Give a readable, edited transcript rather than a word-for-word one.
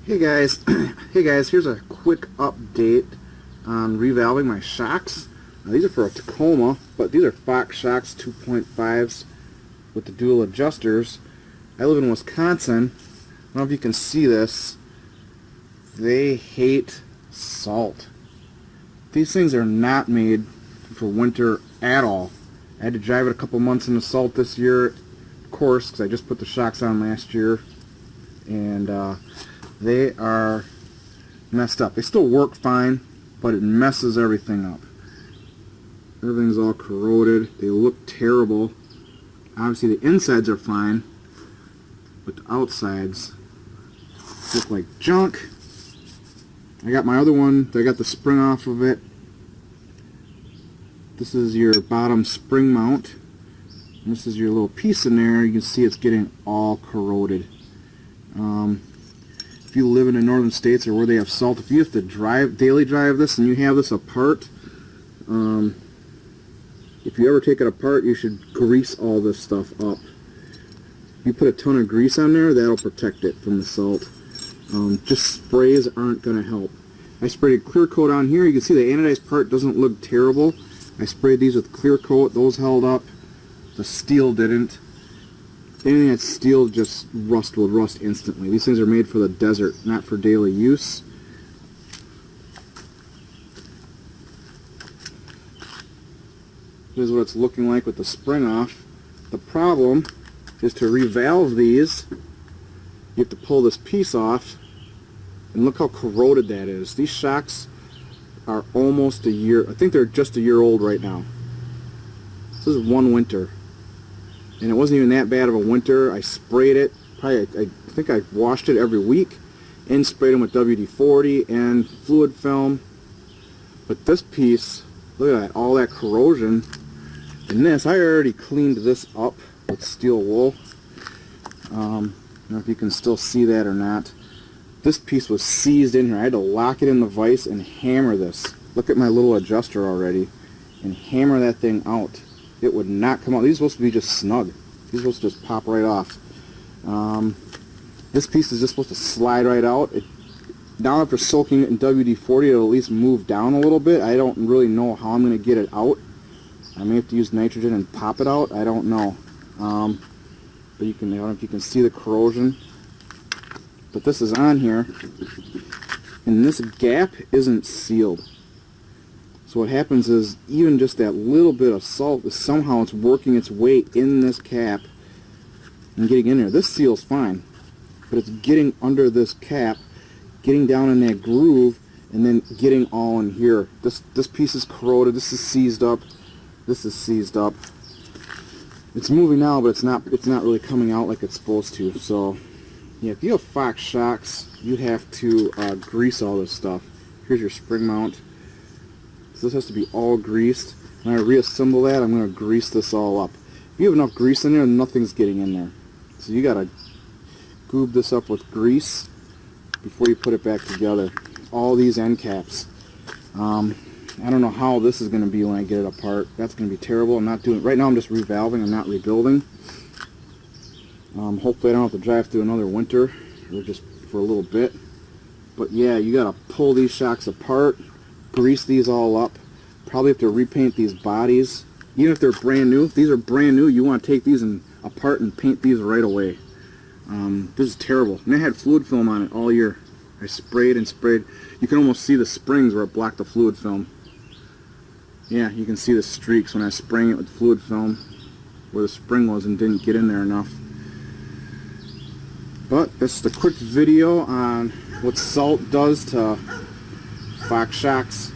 Hey guys, here's a quick update on revalving my shocks. These are for a Tacoma, but these are Fox shocks 2.5s with the dual adjusters. I live in Wisconsin. I don't know if you can see this. They hate salt. These things are not made for winter at all. I had to drive it a couple months in the salt this year, of course, because I just put the shocks on last year, and they are messed up. They still work fine, but it messes everything up. Everything's all corroded. They look terrible. Obviously the insides are fine, but the outsides look like junk. I got my other one, I got the spring off of it. This is your bottom spring mount. And this is your little piece in there. You can see it's getting all corroded. If you live in the northern states or where they have salt, if you have to daily drive this and you have this apart, if you ever take it apart, you should grease all this stuff up. If you put a ton of grease on there, that'll protect it from the salt. Just sprays aren't going to help. I sprayed a clear coat on here. You can see the anodized part doesn't look terrible. I sprayed these with clear coat. Those held up. The steel didn't. Anything that's steel just will rust instantly. These things are made for the desert, not for daily use. This is what it's looking like with the spring off. The problem is to revalve these, you have to pull this piece off, and look how corroded that is. These shocks are almost a year, I think they're just a year old right now. This is one winter. And it wasn't even that bad of a winter. I sprayed it, I think I washed it every week, and sprayed them with WD-40 and fluid film. But this piece, look at that, all that corrosion. And this, I already cleaned this up with steel wool. I don't know if you can still see that or not. This piece was seized in here. I had to lock it in the vise and hammer this. Look at my little adjuster already. And hammer that thing out. It would not come out. These are supposed to be just snug. These are supposed to just pop right off. This piece is just supposed to slide right out. Now after soaking it in WD-40, it'll at least move down a little bit. I don't really know how I'm going to get it out. I may have to use nitrogen and pop it out. I don't know. But you can, I don't know if you can see the corrosion. But this is on here, and this gap isn't sealed. So what happens is, even just that little bit of salt, somehow it's working its way in this cap and getting in there. This seal's fine, but it's getting under this cap, getting down in that groove, and then getting all in here. This piece is corroded. This is seized up. This is seized up. It's moving now, but it's not really coming out like it's supposed to. So yeah, if you have Fox shocks, you have to grease all this stuff. Here's your spring mount. So this has to be all greased. When I reassemble that, I'm going to grease this all up. If you have enough grease in there, nothing's getting in there. So you got to goob this up with grease before you put it back together. All these end caps. I don't know how this is going to be when I get it apart. That's going to be terrible. I'm not doing right now. I'm just revalving. I'm not rebuilding. Hopefully I don't have to drive through another winter, or just for a little bit. But yeah, you got to pull these shocks apart, grease these all up. Probably have to repaint these bodies, even if they're brand new. If these are brand new, you want to take these apart and paint these right away. This is terrible. And I had fluid film on it all year. I sprayed and sprayed. You can almost see the springs where it blocked the fluid film. Yeah, you can see the streaks when I was spraying it with fluid film where the spring was and didn't get in there enough. But that's the quick video on what salt does to Fox shocks.